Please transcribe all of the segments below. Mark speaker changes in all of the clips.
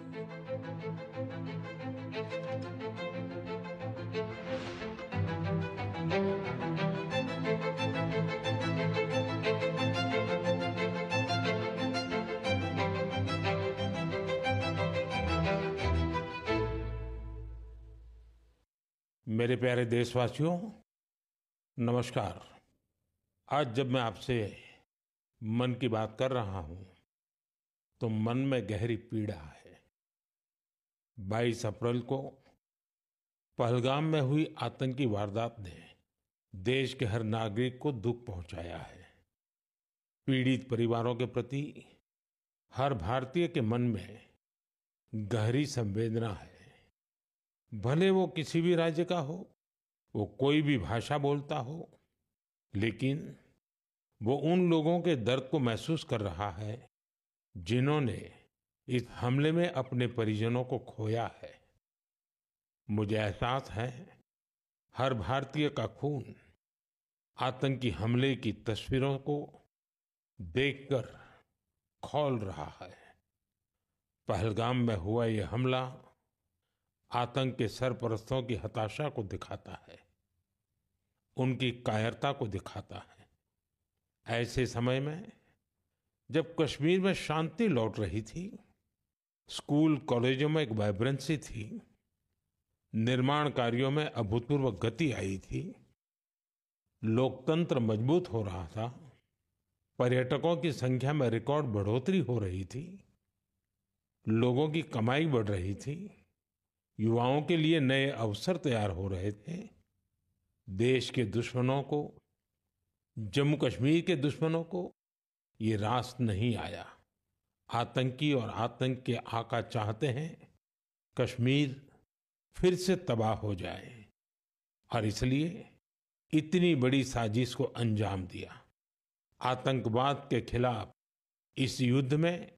Speaker 1: मेरे प्यारे देशवासियों, नमस्कार। आज जब मैं आपसे मन की बात कर रहा हूं, तो मन में गहरी पीड़ा है। 22 अप्रैल को पहलगाम में हुई आतंकी वारदात ने देश के हर नागरिक को दुख पहुंचाया है। पीड़ित परिवारों के प्रति हर भारतीय के मन में गहरी संवेदना है। भले वो किसी भी राज्य का हो, वो कोई भी भाषा बोलता हो, लेकिन वो उन लोगों के दर्द को महसूस कर रहा है जिन्होंने इस हमले में अपने परिजनों को खोया है। मुझे एहसास है, हर भारतीय का खून आतंकी हमले की तस्वीरों को देखकर खौल रहा है। पहलगाम में हुआ ये हमला आतंक के सरपरस्तों की हताशा को दिखाता है, उनकी कायरता को दिखाता है। ऐसे समय में जब कश्मीर में शांति लौट रही थी, स्कूल कॉलेजों में एक वाइब्रेंसी थी, निर्माण कार्यों में अभूतपूर्व गति आई थी, लोकतंत्र मजबूत हो रहा था, पर्यटकों की संख्या में रिकॉर्ड बढ़ोतरी हो रही थी, लोगों की कमाई बढ़ रही थी, युवाओं के लिए नए अवसर तैयार हो रहे थे, देश के दुश्मनों को, जम्मू कश्मीर के दुश्मनों को ये रास नहीं आया। आतंकी और आतंक के आका चाहते हैं कश्मीर फिर से तबाह हो जाए, और इसलिए इतनी बड़ी साजिश को अंजाम दिया। आतंकवाद के खिलाफ इस युद्ध में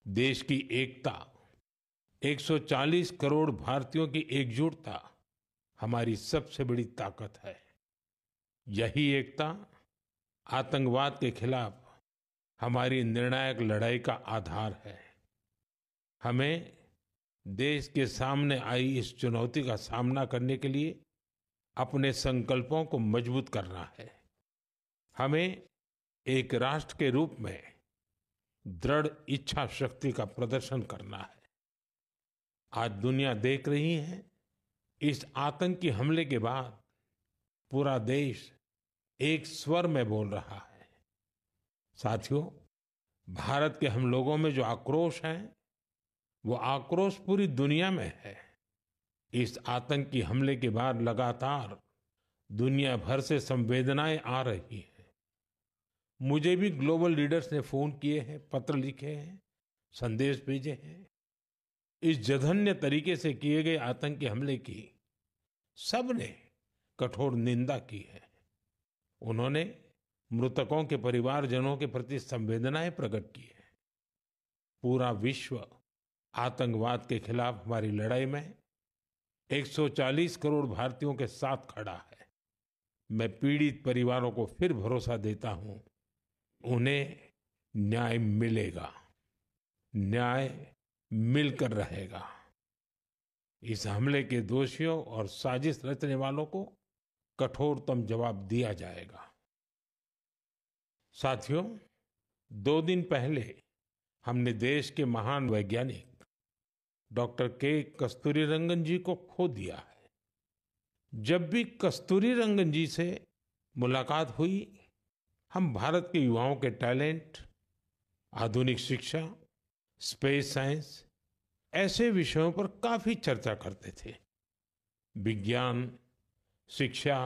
Speaker 1: देश की एकता, 140 करोड़ भारतीयों की एकजुटता हमारी सबसे बड़ी ताकत है। यही एकता आतंकवाद के खिलाफ हमारी निर्णायक लड़ाई का आधार है। हमें देश के सामने आई इस चुनौती का सामना करने के लिए अपने संकल्पों को मजबूत करना है। हमें एक राष्ट्र के रूप में दृढ़ इच्छा शक्ति का प्रदर्शन करना है। आज दुनिया देख रही है, इस आतंकी हमले के बाद पूरा देश एक स्वर में बोल रहा है। साथियों, भारत के हम लोगों में जो आक्रोश है, वो आक्रोश पूरी दुनिया में है। इस आतंकी हमले के बाद लगातार दुनिया भर से संवेदनाएं आ रही हैं। मुझे भी ग्लोबल लीडर्स ने फोन किए हैं, पत्र लिखे हैं, संदेश भेजे हैं। इस जघन्य तरीके से किए गए आतंकी हमले की सबने कठोर निंदा की है। उन्होंने मृतकों के परिवारजनों के प्रति संवेदनाएं प्रकट की है। पूरा विश्व आतंकवाद के खिलाफ हमारी लड़ाई में 140 करोड़ भारतीयों के साथ खड़ा है। मैं पीड़ित परिवारों को फिर भरोसा देता हूं, उन्हें न्याय मिलेगा, न्याय मिलकर रहेगा। इस हमले के दोषियों और साजिश रचने वालों को कठोरतम जवाब दिया जाएगा। साथियों, 2 दिन पहले हमने देश के महान वैज्ञानिक डॉक्टर कस्तूरीरंगन जी को खो दिया है। जब भी कस्तूरीरंगन जी से मुलाकात हुई, हम भारत के युवाओं के टैलेंट, आधुनिक शिक्षा, स्पेस साइंस, ऐसे विषयों पर काफी चर्चा करते थे। विज्ञान, शिक्षा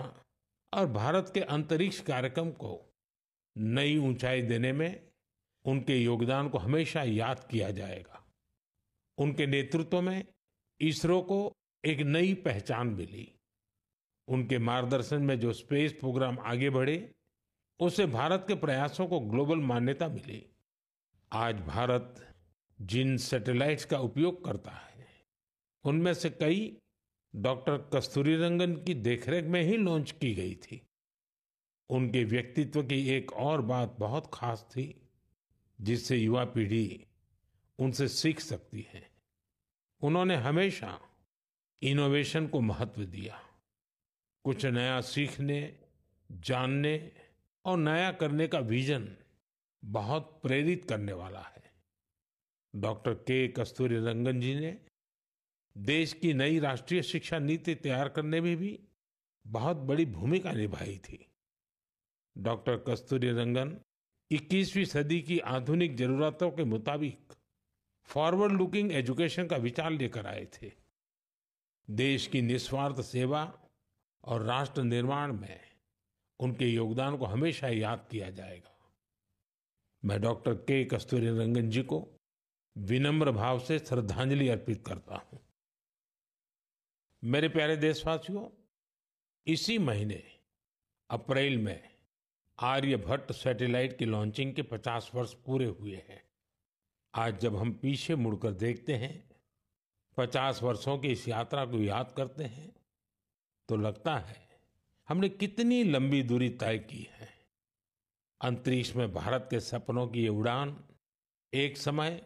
Speaker 1: और भारत के अंतरिक्ष कार्यक्रम को नई ऊंचाई देने में उनके योगदान को हमेशा याद किया जाएगा। उनके नेतृत्व में इसरो को एक नई पहचान मिली। उनके मार्गदर्शन में जो स्पेस प्रोग्राम आगे बढ़े, उससे भारत के प्रयासों को ग्लोबल मान्यता मिली। आज भारत जिन सैटेलाइट्स का उपयोग करता है, उनमें से कई डॉक्टर कस्तूरीरंगन की देखरेख में ही लॉन्च की गई थी। उनके व्यक्तित्व की एक और बात बहुत खास थी, जिससे युवा पीढ़ी उनसे सीख सकती है। उन्होंने हमेशा इनोवेशन को महत्व दिया। कुछ नया सीखने, जानने और नया करने का विजन बहुत प्रेरित करने वाला है। डॉक्टर के कस्तूरीरंगन जी ने देश की नई राष्ट्रीय शिक्षा नीति तैयार करने में भी बहुत बड़ी भूमिका निभाई थी। डॉक्टर कस्तूरीरंगन 21वीं सदी की आधुनिक जरूरतों के मुताबिक फॉरवर्ड लुकिंग एजुकेशन का विचार लेकर आए थे। देश की निस्वार्थ सेवा और राष्ट्र निर्माण में उनके योगदान को हमेशा याद किया जाएगा। मैं डॉक्टर के कस्तूरीरंगन जी को विनम्र भाव से श्रद्धांजलि अर्पित करता हूं। मेरे प्यारे देशवासियों, इसी महीने अप्रैल में आर्यभट्ट सैटेलाइट की लॉन्चिंग के 50 वर्ष पूरे हुए हैं। आज जब हम पीछे मुड़कर देखते हैं, 50 वर्षों की इस यात्रा को याद करते हैं, तो लगता है हमने कितनी लंबी दूरी तय की है। अंतरिक्ष में भारत के सपनों की ये उड़ान एक समय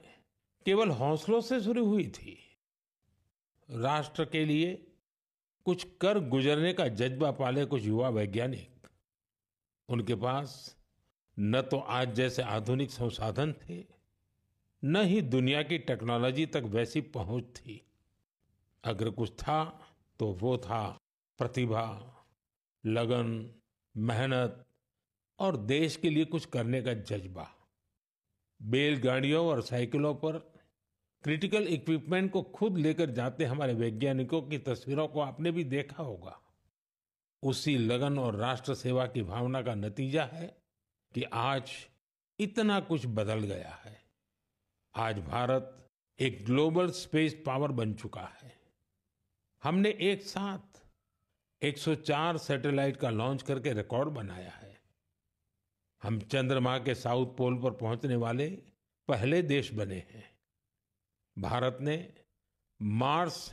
Speaker 1: केवल हौसलों से शुरू हुई थी। राष्ट्र के लिए कुछ कर गुजरने का जज्बा पाले कुछ युवा वैज्ञानिक, उनके पास न तो आज जैसे आधुनिक संसाधन थे, न ही दुनिया की टेक्नोलॉजी तक वैसी पहुंच थी। अगर कुछ था तो वो था प्रतिभा, लगन, मेहनत और देश के लिए कुछ करने का जज्बा। बैलगाड़ियों और साइकिलों पर क्रिटिकल इक्विपमेंट को खुद लेकर जाते हमारे वैज्ञानिकों की तस्वीरों को आपने भी देखा होगा। उसी लगन और राष्ट्र सेवा की भावना का नतीजा है कि आज इतना कुछ बदल गया है। आज भारत एक ग्लोबल स्पेस पावर बन चुका है। हमने एक साथ 104 सैटेलाइट का लॉन्च करके रिकॉर्ड बनाया है। हम चंद्रमा के साउथ पोल पर पहुंचने वाले पहले देश बने हैं। भारत ने मार्स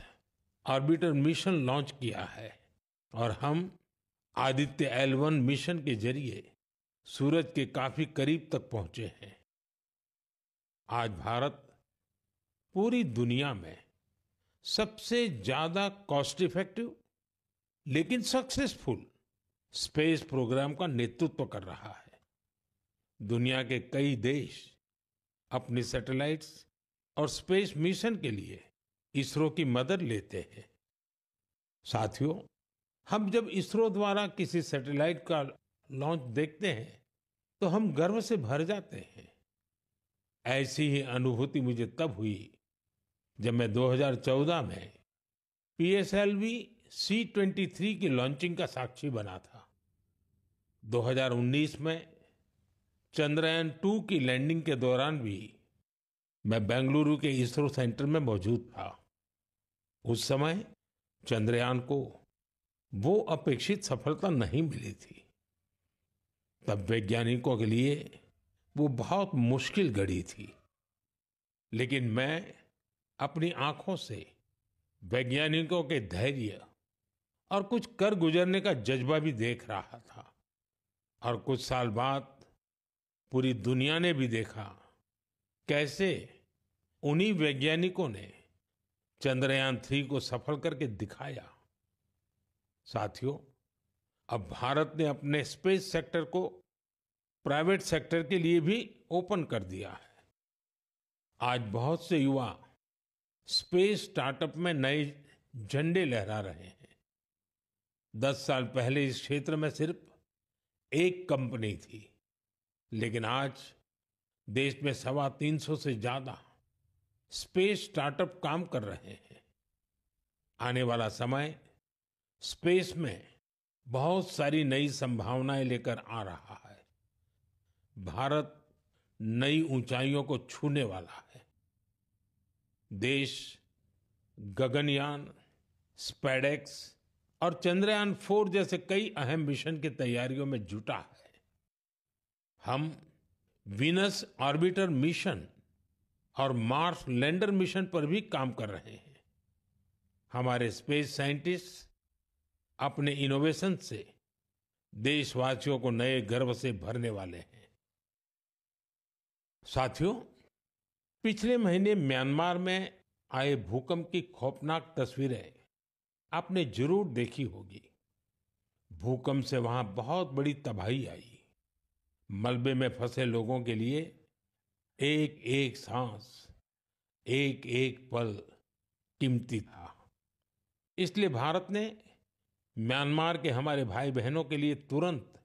Speaker 1: ऑर्बिटर मिशन लॉन्च किया है और हम आदित्य L1 मिशन के जरिए सूरज के काफी करीब तक पहुंचे हैं। आज भारत पूरी दुनिया में सबसे ज्यादा कॉस्ट इफेक्टिव लेकिन सक्सेसफुल स्पेस प्रोग्राम का नेतृत्व कर रहा है। दुनिया के कई देश अपनी सैटेलाइट्स और स्पेस मिशन के लिए इसरो की मदद लेते हैं। साथियों, हम जब इसरो द्वारा किसी सैटेलाइट का लॉन्च देखते हैं तो हम गर्व से भर जाते हैं। ऐसी ही अनुभूति मुझे तब हुई जब मैं 2014 में PSLV C-23 की लॉन्चिंग का साक्षी बना था। 2019 में चंद्रयान-2 की लैंडिंग के दौरान भी मैं बेंगलुरु के इसरो सेंटर में मौजूद था। उस समय चंद्रयान को वो अपेक्षित सफलता नहीं मिली थी। तब वैज्ञानिकों के लिए वो बहुत मुश्किल घड़ी थी, लेकिन मैं अपनी आंखों से वैज्ञानिकों के धैर्य और कुछ कर गुजरने का जज्बा भी देख रहा था। और कुछ साल बाद पूरी दुनिया ने भी देखा कैसे उन्हीं वैज्ञानिकों ने चंद्रयान-3 को सफल करके दिखाया। साथियों, अब भारत ने अपने स्पेस सेक्टर को प्राइवेट सेक्टर के लिए भी ओपन कर दिया है। आज बहुत से युवा स्पेस स्टार्टअप में नए झंडे लहरा रहे हैं। 10 साल पहले इस क्षेत्र में सिर्फ एक कंपनी थी, लेकिन आज देश में 350 से ज्यादा स्पेस स्टार्टअप काम कर रहे हैं। आने वाला समय स्पेस में बहुत सारी नई संभावनाएं लेकर आ रहा है। भारत नई ऊंचाइयों को छूने वाला है। देश गगनयान, स्पेडेक्स और चंद्रयान-4 जैसे कई अहम मिशन की तैयारियों में जुटा है। हम वीनस ऑर्बिटर मिशन और मार्स लैंडर मिशन पर भी काम कर रहे हैं। हमारे स्पेस साइंटिस्ट अपने इनोवेशन से देशवासियों को नए गर्व से भरने वाले हैं। साथियों, पिछले महीने म्यांमार में आए भूकंप की खौफनाक तस्वीरें आपने जरूर देखी होगी। भूकंप से वहां बहुत बड़ी तबाही आई। मलबे में फंसे लोगों के लिए एक एक सांस, एक एक पल कीमती था। इसलिए भारत ने म्यांमार के हमारे भाई बहनों के लिए तुरंत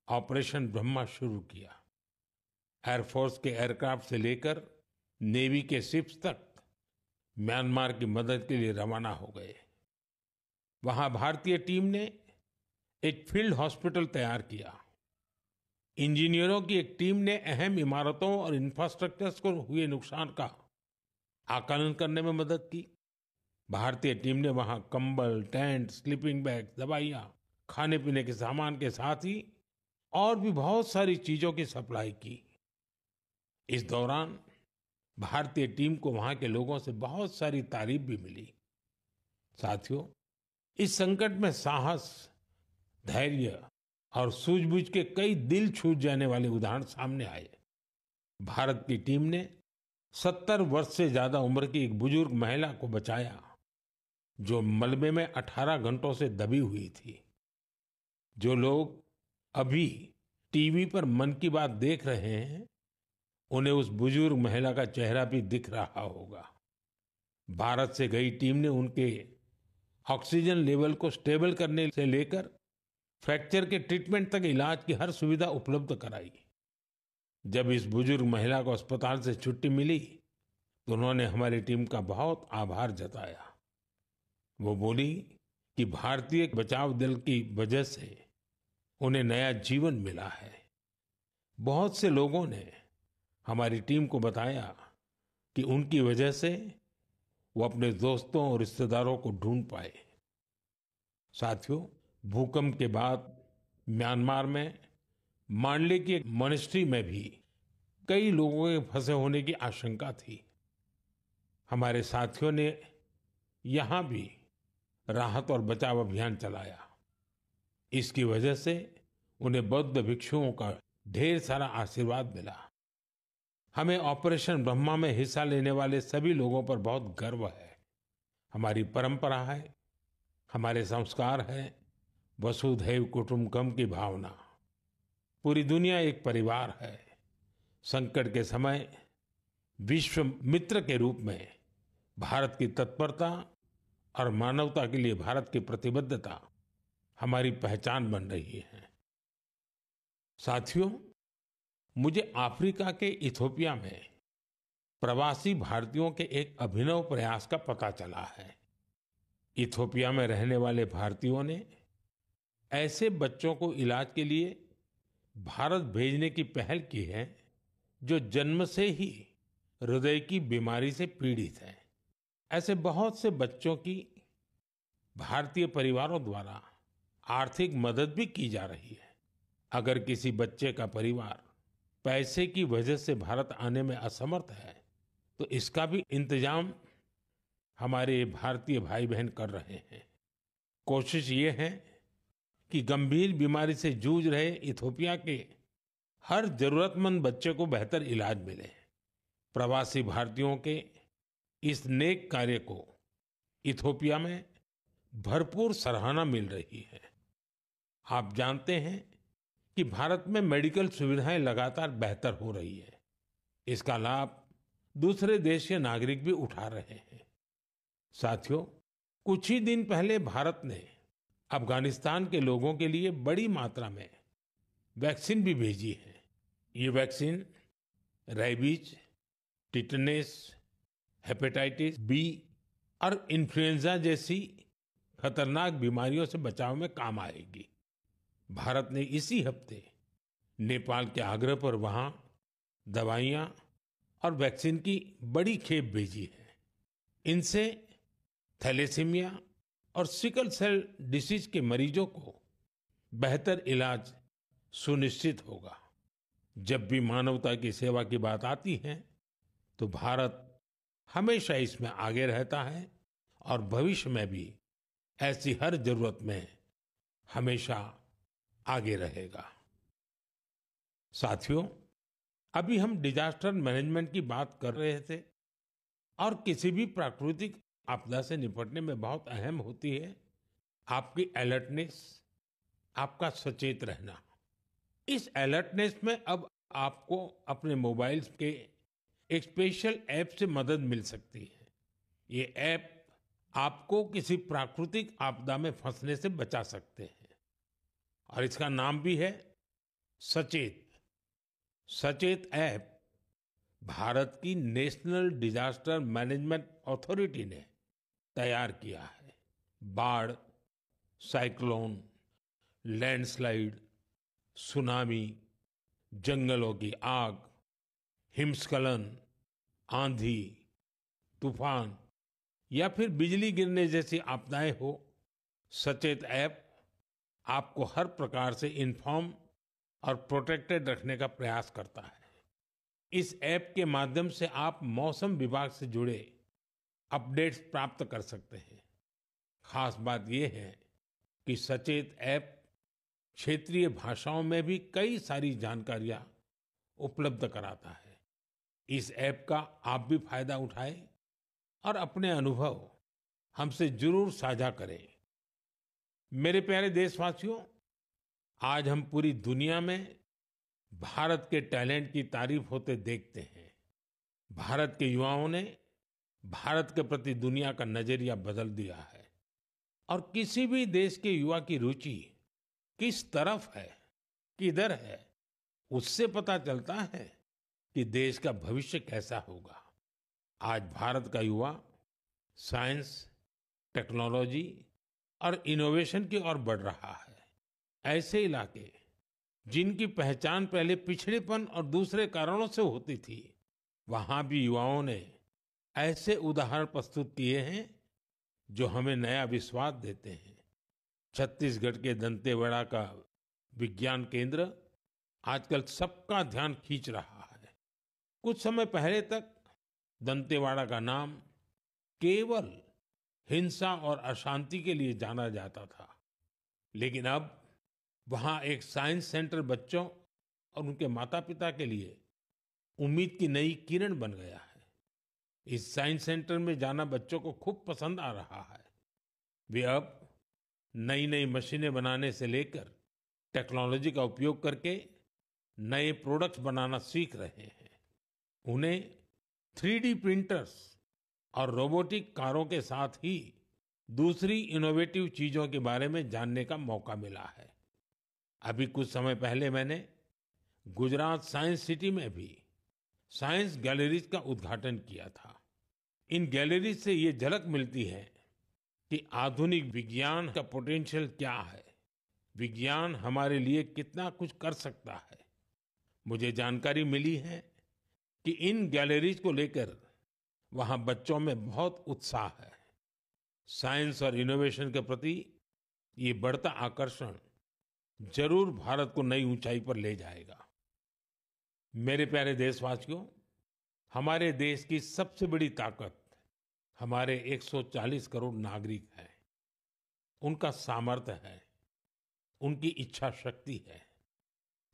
Speaker 1: ऑपरेशन ब्रह्मा शुरू किया। एयरफोर्स के एयरक्राफ्ट से लेकर नेवी के शिप्स तक म्यांमार की मदद के लिए रवाना हो गए। वहां भारतीय टीम ने एक फील्ड हॉस्पिटल तैयार किया। इंजीनियरों की एक टीम ने अहम इमारतों और इंफ्रास्ट्रक्चर्स को हुए नुकसान का आकलन करने में मदद की। भारतीय टीम ने वहां कंबल, टेंट, स्लीपिंग बैग, दवाइयां, खाने पीने के सामान के साथ ही और भी बहुत सारी चीजों की सप्लाई की। इस दौरान भारतीय टीम को वहां के लोगों से बहुत सारी तारीफ भी मिली। साथियों, इस संकट में साहस, धैर्य और सूझबूझ के कई दिल छू जाने वाले उदाहरण सामने आए। भारत की टीम ने 70 वर्ष से ज्यादा उम्र की एक बुजुर्ग महिला को बचाया, जो मलबे में 18 घंटों से दबी हुई थी। जो लोग अभी टीवी पर मन की बात देख रहे हैं, उन्हें उस बुजुर्ग महिला का चेहरा भी दिख रहा होगा। भारत से गई टीम ने उनके ऑक्सीजन लेवल को स्टेबल करने से लेकर फ्रैक्चर के ट्रीटमेंट तक इलाज की हर सुविधा उपलब्ध कराई। जब इस बुजुर्ग महिला को अस्पताल से छुट्टी मिली, तो उन्होंने हमारी टीम का बहुत आभार जताया। वो बोली कि भारतीय बचाव दल की वजह से उन्हें नया जीवन मिला है। बहुत से लोगों ने हमारी टीम को बताया कि उनकी वजह से वो अपने दोस्तों और रिश्तेदारों को ढूंढ पाए। साथियों, भूकंप के बाद म्यांमार में मांडले की एक मॉनेस्ट्री में भी कई लोगों के फंसे होने की आशंका थी। हमारे साथियों ने यहां भी राहत और बचाव अभियान चलाया। इसकी वजह से उन्हें बौद्ध भिक्षुओं का ढेर सारा आशीर्वाद मिला। हमें ऑपरेशन ब्रह्मा में हिस्सा लेने वाले सभी लोगों पर बहुत गर्व है। हमारी परंपरा है, हमारे संस्कार है, वसुधैव कुटुंबकम की भावना। पूरी दुनिया एक परिवार है। संकट के समय विश्व मित्र के रूप में भारत की तत्परता और मानवता के लिए भारत की प्रतिबद्धता हमारी पहचान बन रही है। साथियों, मुझे अफ्रीका के इथियोपिया में प्रवासी भारतीयों के एक अभिनव प्रयास का पता चला है। इथियोपिया में रहने वाले भारतीयों ने ऐसे बच्चों को इलाज के लिए भारत भेजने की पहल की है, जो जन्म से ही हृदय की बीमारी से पीड़ित हैं। ऐसे बहुत से बच्चों की भारतीय परिवारों द्वारा आर्थिक मदद भी की जा रही है। अगर किसी बच्चे का परिवार पैसे की वजह से भारत आने में असमर्थ है, तो इसका भी इंतजाम हमारे भारतीय भाई बहन कर रहे हैं। कोशिश ये है कि गंभीर बीमारी से जूझ रहे इथियोपिया के हर जरूरतमंद बच्चे को बेहतर इलाज मिले। प्रवासी भारतीयों के इस नेक कार्य को इथियोपिया में भरपूर सराहना मिल रही है। आप जानते हैं कि भारत में मेडिकल सुविधाएं लगातार बेहतर हो रही है। इसका लाभ दूसरे देश के नागरिक भी उठा रहे हैं। साथियों, कुछ ही दिन पहले भारत ने अफगानिस्तान के लोगों के लिए बड़ी मात्रा में वैक्सीन भी भेजी है। ये vaccine rabies, tetanus, hepatitis B और इन्फ्लुएंजा जैसी खतरनाक बीमारियों से बचाव में काम आएगी। भारत ने इसी हफ्ते नेपाल के आग्रह पर वहां दवाइयां और वैक्सीन की बड़ी खेप भेजी है। इनसे थैलेसीमिया और सिकल सेल डिसीज के मरीजों को बेहतर इलाज सुनिश्चित होगा। जब भी मानवता की सेवा की बात आती है, तो भारत हमेशा इसमें आगे रहता है और भविष्य में भी ऐसी हर जरूरत में हमेशा आगे रहेगा। साथियों, अभी हम डिजास्टर मैनेजमेंट की बात कर रहे थे। और किसी भी प्राकृतिक आपदा से निपटने में बहुत अहम होती है आपकी अलर्टनेस, आपका सचेत रहना। इस अलर्टनेस में अब आपको अपने मोबाइल्स के एक स्पेशल ऐप से मदद मिल सकती है। ये ऐप आपको किसी प्राकृतिक आपदा में फंसने से बचा सकते हैं और इसका नाम भी है सचेत। सचेत ऐप भारत की नेशनल डिजास्टर मैनेजमेंट अथॉरिटी ने तैयार किया है। बाढ़, साइक्लोन, लैंडस्लाइड, सुनामी, जंगलों की आग, हिमस्खलन, आंधी, तूफान या फिर बिजली गिरने जैसी आपदाएं हो, सचेत ऐप आपको हर प्रकार से इन्फॉर्म और प्रोटेक्टेड रखने का प्रयास करता है। इस ऐप के माध्यम से आप मौसम विभाग से जुड़े अपडेट्स प्राप्त कर सकते हैं। खास बात यह है कि सचेत ऐप क्षेत्रीय भाषाओं में भी कई सारी जानकारियां उपलब्ध कराता है। इस ऐप का आप भी फायदा उठाएं और अपने अनुभव हमसे जरूर साझा करें। मेरे प्यारे देशवासियों, आज हम पूरी दुनिया में भारत के टैलेंट की तारीफ होते देखते हैं। भारत के युवाओं ने भारत के प्रति दुनिया का नजरिया बदल दिया है और किसी भी देश के युवा की रुचि किस तरफ है, किधर है, उससे पता चलता है कि देश का भविष्य कैसा होगा। आज भारत का युवा साइंस, टेक्नोलॉजी और इनोवेशन की ओर बढ़ रहा है। ऐसे इलाके जिनकी पहचान पहले पिछड़ेपन और दूसरे कारणों से होती थी, वहां भी युवाओं ने ऐसे उदाहरण प्रस्तुत किए हैं जो हमें नया विश्वास देते हैं। छत्तीसगढ़ के दंतेवाड़ा का विज्ञान केंद्र आजकल सबका ध्यान खींच रहा है। कुछ समय पहले तक दंतेवाड़ा का नाम केवल हिंसा और अशांति के लिए जाना जाता था, लेकिन अब वहां एक साइंस सेंटर बच्चों और उनके माता-पिता के लिए उम्मीद की नई किरण बन गया है। इस साइंस सेंटर में जाना बच्चों को खूब पसंद आ रहा है। वे अब नई नई मशीनें बनाने से लेकर टेक्नोलॉजी का उपयोग करके नए प्रोडक्ट्स बनाना सीख रहे हैं। उन्हें 3D प्रिंटर्स और रोबोटिक कारों के साथ ही दूसरी इनोवेटिव चीजों के बारे में जानने का मौका मिला है। अभी कुछ समय पहले मैंने गुजरात साइंस सिटी में भी साइंस गैलरीज का उद्घाटन किया था। इन गैलरीज से ये झलक मिलती है कि आधुनिक विज्ञान का पोटेंशियल क्या है, विज्ञान हमारे लिए कितना कुछ कर सकता है। मुझे जानकारी मिली है कि इन गैलरीज को लेकर वहां बच्चों में बहुत उत्साह है। साइंस और इनोवेशन के प्रति ये बढ़ता आकर्षण जरूर भारत को नई ऊंचाई पर ले जाएगा। मेरे प्यारे देशवासियों, हमारे देश की सबसे बड़ी ताकत हमारे 140 करोड़ नागरिक हैं। उनका सामर्थ्य है, उनकी इच्छा शक्ति है।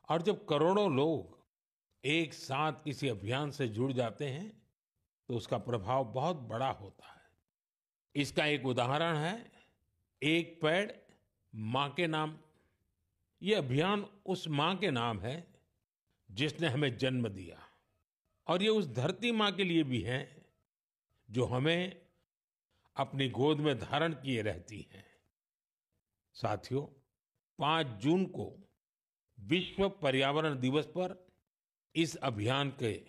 Speaker 1: और जब करोड़ों लोग एक साथ किसी अभियान से जुड़ जाते हैं तो उसका प्रभाव बहुत बड़ा होता है। इसका एक उदाहरण है एक पेड़ मां के नाम। ये अभियान उस मां के नाम है जिसने हमें जन्म दिया, और ये उस धरती मां के लिए भी है जो हमें अपनी गोद में धारण किए रहती है। साथियों, 5 जून को विश्व पर्यावरण दिवस पर इस अभियान के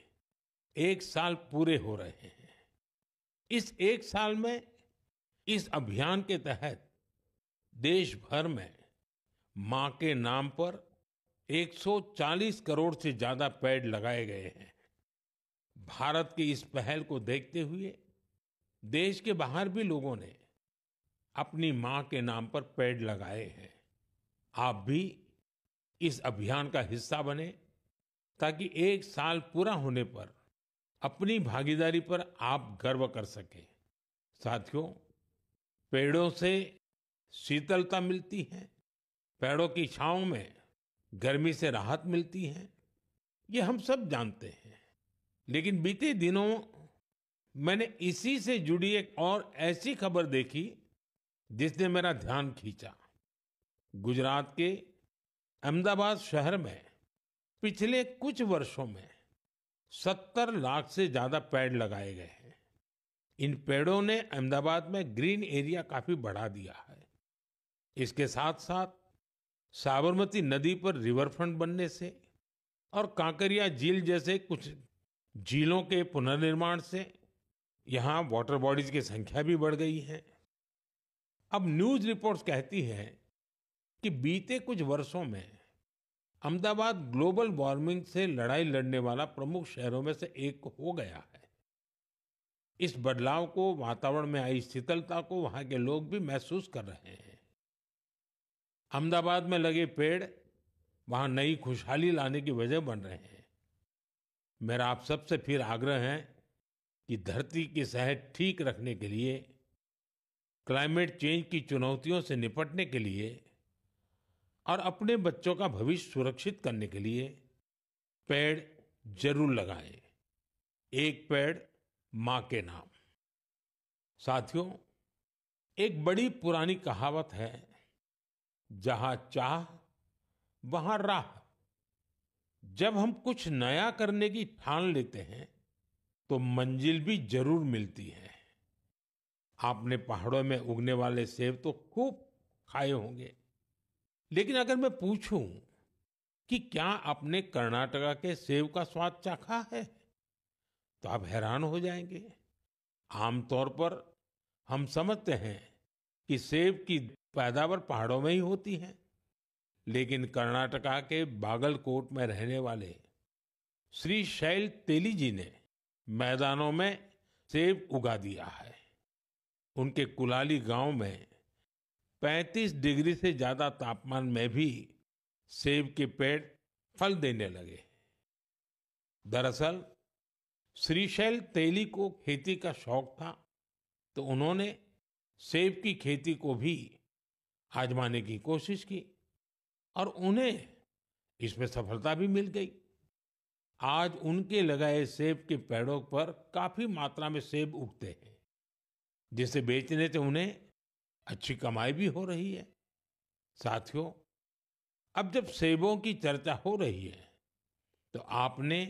Speaker 1: 1 साल पूरे हो रहे हैं। इस 1 साल में इस अभियान के तहत देश भर में मां के नाम पर 140 करोड़ से ज्यादा पेड़ लगाए गए हैं। भारत की इस पहल को देखते हुए देश के बाहर भी लोगों ने अपनी मां के नाम पर पेड़ लगाए हैं। आप भी इस अभियान का हिस्सा बने ताकि 1 साल पूरा होने पर अपनी भागीदारी पर आप गर्व कर सकें। साथियों, पेड़ों से शीतलता मिलती है, पेड़ों की छांव में गर्मी से राहत मिलती है, ये हम सब जानते हैं। लेकिन बीते दिनों मैंने इसी से जुड़ी एक और ऐसी खबर देखी जिसने मेरा ध्यान खींचा। गुजरात के अहमदाबाद शहर में पिछले कुछ वर्षों में 70 लाख से ज्यादा पेड़ लगाए गए हैं। इन पेड़ों ने अहमदाबाद में ग्रीन एरिया काफी बढ़ा दिया है। इसके साथ साथ साबरमती नदी पर रिवरफ्रंट बनने से और कांकरिया झील जैसे कुछ झीलों के पुनर्निर्माण से यहाँ वाटर बॉडीज की संख्या भी बढ़ गई है। अब न्यूज रिपोर्ट्स कहती हैं कि बीते कुछ वर्षों में अहमदाबाद ग्लोबल वार्मिंग से लड़ाई लड़ने वाला प्रमुख शहरों में से एक हो गया है। इस बदलाव को, वातावरण में आई शीतलता को वहां के लोग भी महसूस कर रहे हैं। अहमदाबाद में लगे पेड़ वहां नई खुशहाली लाने की वजह बन रहे हैं। मेरा आप सबसे फिर आग्रह है कि धरती की सेहत ठीक रखने के लिए, क्लाइमेट चेंज की चुनौतियों से निपटने के लिए और अपने बच्चों का भविष्य सुरक्षित करने के लिए पेड़ जरूर लगाएं। एक पेड़ मां के नाम। साथियों, एक बड़ी पुरानी कहावत है, जहां चाह वहां राह। जब हम कुछ नया करने की ठान लेते हैं तो मंजिल भी जरूर मिलती है। आपने पहाड़ों में उगने वाले सेब तो खूब खाए होंगे, लेकिन अगर मैं पूछूं कि क्या आपने कर्नाटका के सेब का स्वाद चाखा है, तो आप हैरान हो जाएंगे। आमतौर पर हम समझते हैं कि सेब की पैदावार पहाड़ों में ही होती है, लेकिन कर्नाटका के बागलकोट में रहने वाले श्री शैल तेली जी ने मैदानों में सेब उगा दिया है। उनके कुलाली गांव में 35 डिग्री से ज्यादा तापमान में भी सेब के पेड़ फल देने लगे। दरअसल श्रीशैल तेली को खेती का शौक था, तो उन्होंने सेब की खेती को भी आजमाने की कोशिश की और उन्हें इसमें सफलता भी मिल गई। आज उनके लगाए सेब के पेड़ों पर काफी मात्रा में सेब उगते हैं, जिसे बेचने से उन्हें अच्छी कमाई भी हो रही है। साथियों, अब जब सेबों की चर्चा हो रही है तो आपने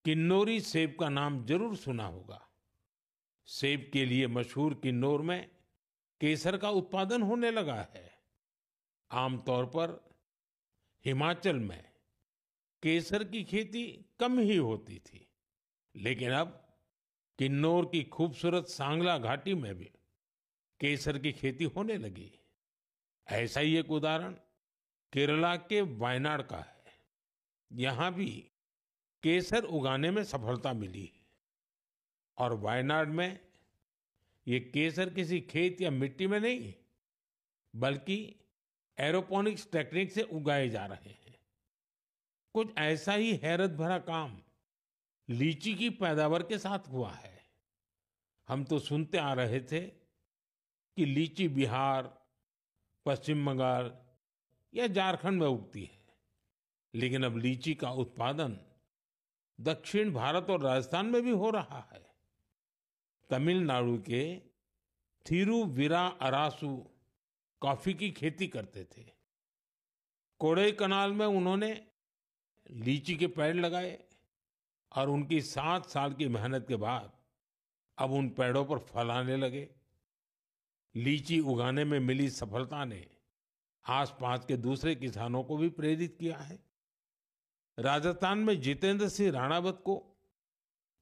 Speaker 1: किन्नौरी सेब का नाम जरूर सुना होगा। सेब के लिए मशहूर किन्नौर में केसर का उत्पादन होने लगा है। आमतौर पर हिमाचल में केसर की खेती कम ही होती थी, लेकिन अब किन्नौर की खूबसूरत सांगला घाटी में भी केसर की खेती होने लगी। ऐसा ही एक उदाहरण केरला के वायनाड का है। यहाँ भी केसर उगाने में सफलता मिली और वायनाड में ये केसर किसी खेत या मिट्टी में नहीं, बल्कि एरोपोनिक्स टेक्निक से उगाए जा रहे हैं। कुछ ऐसा ही हैरत भरा काम लीची की पैदावार के साथ हुआ है। हम तो सुनते आ रहे थे कि लीची बिहार, पश्चिम बंगाल या झारखंड में उगती है, लेकिन अब लीची का उत्पादन दक्षिण भारत और राजस्थान में भी हो रहा है। तमिलनाडु के थिरुविरा अरासू कॉफी की खेती करते थे। कोडाईकनाल में उन्होंने लीची के पेड़ लगाए और उनकी 7 साल की मेहनत के बाद अब उन पेड़ों पर फल आने लगे। लीची उगाने में मिली सफलता ने आसपास के दूसरे किसानों को भी प्रेरित किया है। राजस्थान में जितेंद्र सिंह राणावत को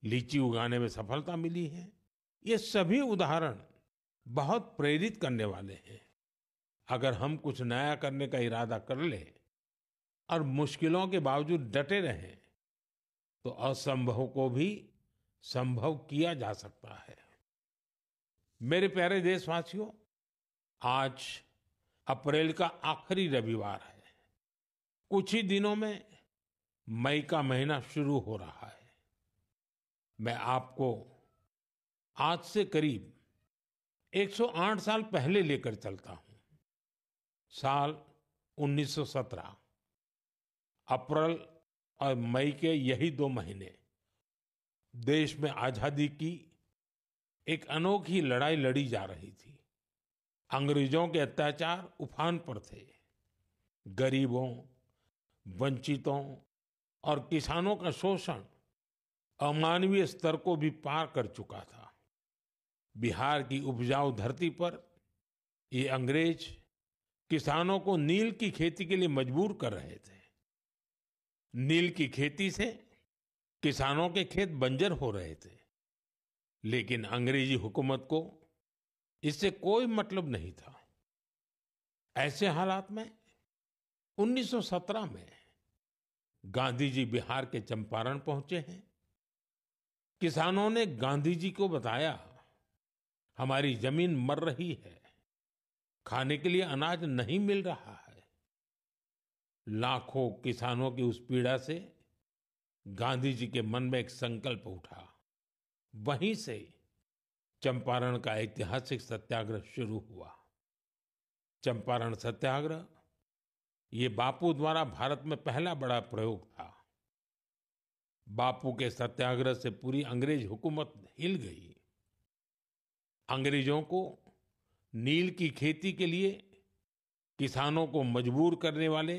Speaker 1: लीची उगाने में सफलता मिली है। ये सभी उदाहरण बहुत प्रेरित करने वाले हैं। अगर हम कुछ नया करने का इरादा कर लें और मुश्किलों के बावजूद डटे रहें, तो असंभव को भी संभव किया जा सकता है। मेरे प्यारे देशवासियों, आज अप्रैल का आखिरी रविवार है। कुछ ही दिनों में मई का महीना शुरू हो रहा है। मैं आपको आज से करीब 108 साल पहले लेकर चलता हूं। साल 1917। अप्रैल और मई के यही 2 महीने देश में आजादी की एक अनोखी लड़ाई लड़ी जा रही थी। अंग्रेजों के अत्याचार उफान पर थे। गरीबों, वंचितों और किसानों का शोषण अमानवीय स्तर को भी पार कर चुका था। बिहार की उपजाऊ धरती पर ये अंग्रेज किसानों को नील की खेती के लिए मजबूर कर रहे थे। नील की खेती से किसानों के खेत बंजर हो रहे थे, लेकिन अंग्रेजी हुकूमत को इससे कोई मतलब नहीं था। ऐसे हालात में 1917 में गांधी जी बिहार के चंपारण पहुंचे हैं। किसानों ने गांधी जी को बताया, हमारी जमीन मर रही है, खाने के लिए अनाज नहीं मिल रहा है। लाखों किसानों की उस पीड़ा से गांधी जी के मन में एक संकल्प उठा। वहीं से चंपारण का ऐतिहासिक सत्याग्रह शुरू हुआ। चंपारण सत्याग्रह ये बापू द्वारा भारत में पहला बड़ा प्रयोग था। बापू के सत्याग्रह से पूरी अंग्रेज हुकूमत हिल गई। अंग्रेजों को नील की खेती के लिए किसानों को मजबूर करने वाले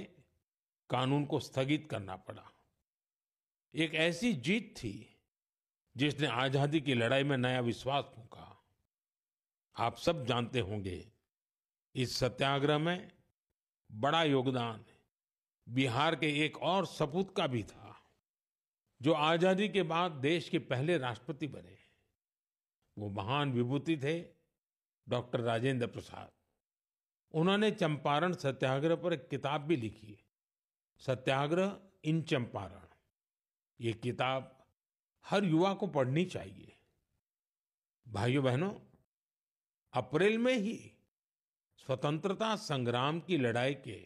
Speaker 1: कानून को स्थगित करना पड़ा। एक ऐसी जीत थी जिसने आजादी की लड़ाई में नया विश्वास फूंका। आप सब जानते होंगे, इस सत्याग्रह में बड़ा योगदान बिहार के एक और सपूत का भी था, जो आजादी के बाद देश के पहले राष्ट्रपति बने। वो महान विभूति थे डॉक्टर राजेंद्र प्रसाद। उन्होंने चंपारण सत्याग्रह पर एक किताब भी लिखी, सत्याग्रह इन चंपारण। ये किताब हर युवा को पढ़नी चाहिए। भाइयों बहनों, अप्रैल में ही स्वतंत्रता संग्राम की लड़ाई के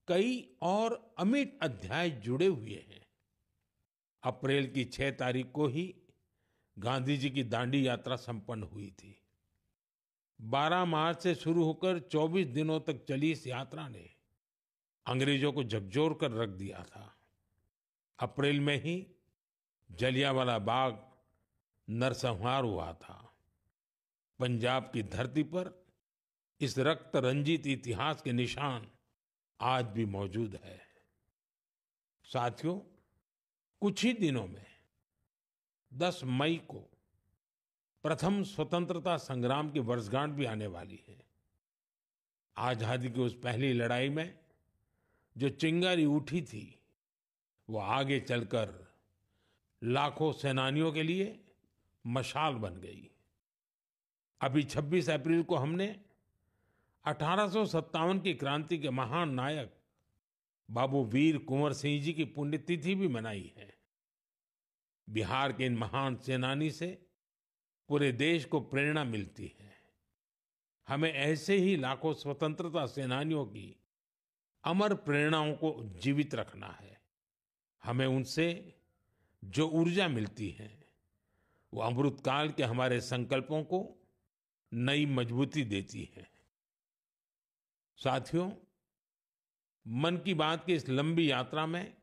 Speaker 1: कई और अमिट अध्याय जुड़े हुए हैं। अप्रैल की 6 तारीख को ही गांधी जी की दांडी यात्रा संपन्न हुई थी। 12 मार्च से शुरू होकर 24 दिनों तक चली इस यात्रा ने अंग्रेजों को झकझोर कर रख दिया था। अप्रैल में ही जलियांवाला बाग नरसंहार हुआ था। पंजाब की धरती पर इस रक्त रंजित इतिहास के निशान आज भी मौजूद है। साथियों, कुछ ही दिनों में 10 मई को प्रथम स्वतंत्रता संग्राम की वर्षगांठ भी आने वाली है। आजादी की उस पहली लड़ाई में जो चिंगारी उठी थी, वो आगे चलकर लाखों सेनानियों के लिए मशाल बन गई। अभी 26 अप्रैल को हमने 1857 की क्रांति के महान नायक बाबू वीर कुंवर सिंह जी की पुण्यतिथि भी मनाई है। बिहार के इन महान सेनानी से पूरे देश को प्रेरणा मिलती है। हमें ऐसे ही लाखों स्वतंत्रता सेनानियों की अमर प्रेरणाओं को जीवित रखना है। हमें उनसे जो ऊर्जा मिलती है, वो अमृतकाल के हमारे संकल्पों को नई मजबूती देती है। साथियों, मन की बात की इस लंबी यात्रा में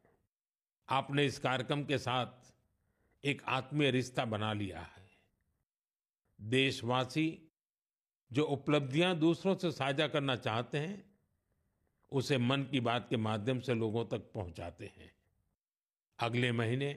Speaker 1: आपने इस कार्यक्रम के साथ एक आत्मीय रिश्ता बना लिया है। देशवासी जो उपलब्धियां दूसरों से साझा करना चाहते हैं, उसे मन की बात के माध्यम से लोगों तक पहुंचाते हैं। अगले महीने